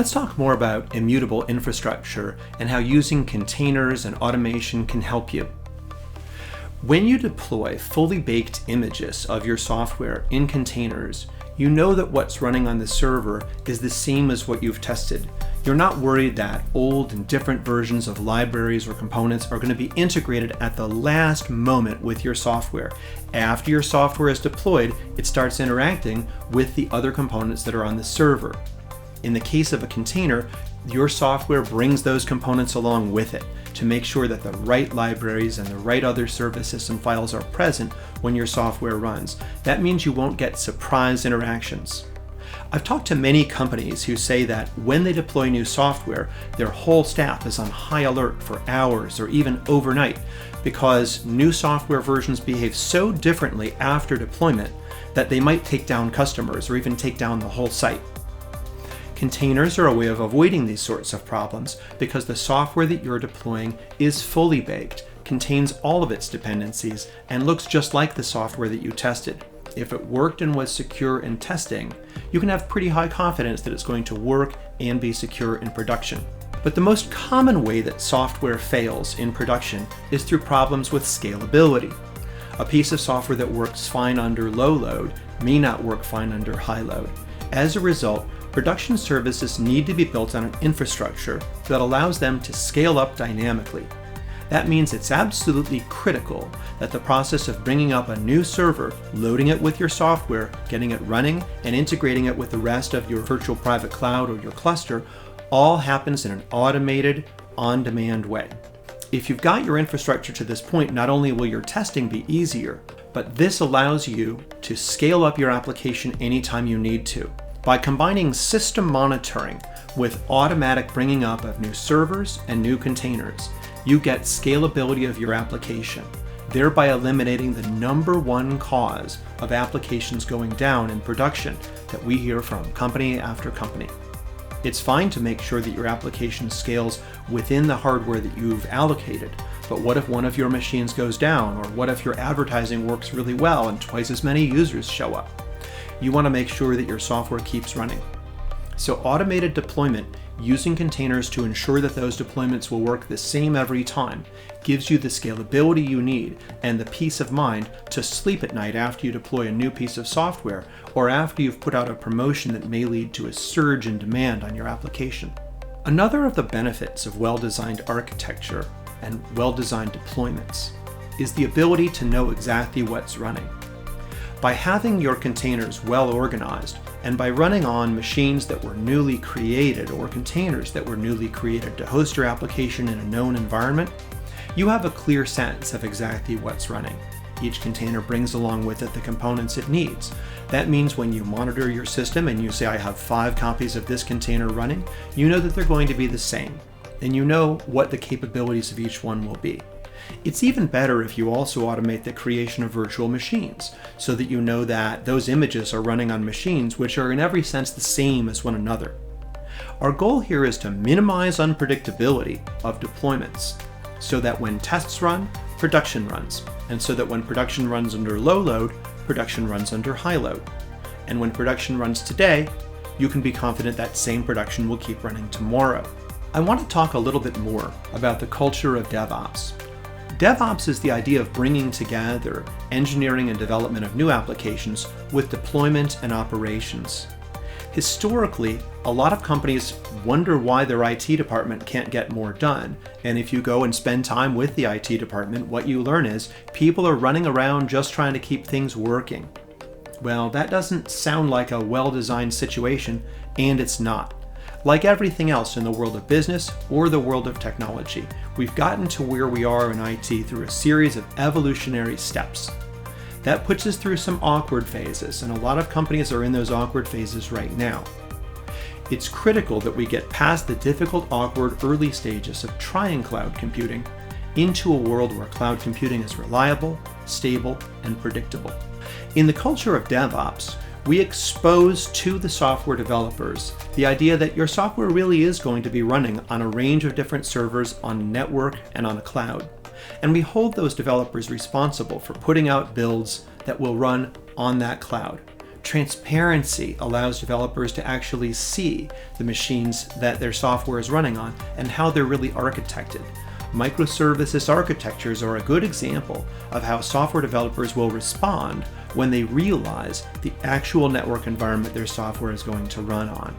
Let's talk more about immutable infrastructure and how using containers and automation can help you. When you deploy fully baked images of your software in containers, you know that what's running on the server is the same as what you've tested. You're not worried that old and different versions of libraries or components are going to be integrated at the last moment with your software. After your software is deployed, it starts interacting with the other components that are on the server. In the case of a container, your software brings those components along with it to make sure that the right libraries and the right other service system files are present when your software runs. That means you won't get surprise interactions. I've talked to many companies who say that when they deploy new software, their whole staff is on high alert for hours or even overnight because new software versions behave so differently after deployment that they might take down customers or even take down the whole site. Containers are a way of avoiding these sorts of problems because the software that you're deploying is fully baked, contains all of its dependencies, and looks just like the software that you tested. If it worked and was secure in testing, you can have pretty high confidence that it's going to work and be secure in production. But the most common way that software fails in production is through problems with scalability. A piece of software that works fine under low load may not work fine under high load. As a result, production services need to be built on an infrastructure that allows them to scale up dynamically. That means it's absolutely critical that the process of bringing up a new server, loading it with your software, getting it running, and integrating it with the rest of your virtual private cloud or your cluster all happens in an automated, on-demand way. If you've got your infrastructure to this point, not only will your testing be easier, but this allows you to scale up your application anytime you need to. By combining system monitoring with automatic bringing up of new servers and new containers, you get scalability of your application, thereby eliminating the number one cause of applications going down in production that we hear from company after company. It's fine to make sure that your application scales within the hardware that you've allocated, but what if one of your machines goes down, or what if your advertising works really well and twice as many users show up? You want to make sure that your software keeps running. So automated deployment using containers to ensure that those deployments will work the same every time gives you the scalability you need and the peace of mind to sleep at night after you deploy a new piece of software or after you've put out a promotion that may lead to a surge in demand on your application. Another of the benefits of well-designed architecture and well-designed deployments is the ability to know exactly what's running. By having your containers well organized and by running on machines that were newly created or containers that were newly created to host your application in a known environment, you have a clear sense of exactly what's running. Each container brings along with it the components it needs. That means when you monitor your system and you say, I have 5 copies of this container running, you know that they're going to be the same, and you know what the capabilities of each one will be. It's even better if you also automate the creation of virtual machines so that you know that those images are running on machines which are in every sense the same as one another. Our goal here is to minimize unpredictability of deployments so that when tests run, production runs, and so that when production runs under low load, production runs under high load. And when production runs today, you can be confident that same production will keep running tomorrow. I want to talk a little bit more about the culture of DevOps. DevOps is the idea of bringing together engineering and development of new applications with deployment and operations. Historically, a lot of companies wonder why their IT department can't get more done. And if you go and spend time with the IT department, what you learn is people are running around just trying to keep things working. Well, that doesn't sound like a well-designed situation, and it's not. Like everything else in the world of business or the world of technology, we've gotten to where we are in IT through a series of evolutionary steps. That puts us through some awkward phases, and a lot of companies are in those awkward phases right now. It's critical that we get past the difficult, awkward early stages of trying cloud computing into a world where cloud computing is reliable, stable, and predictable. In the culture of DevOps, we expose to the software developers the idea that your software really is going to be running on a range of different servers on a network and on a cloud. And we hold those developers responsible for putting out builds that will run on that cloud, Transparency allows developers to actually see the machines that their software is running on and how they're really architected. Microservices architectures are a good example of how software developers will respond when they realize the actual network environment their software is going to run on.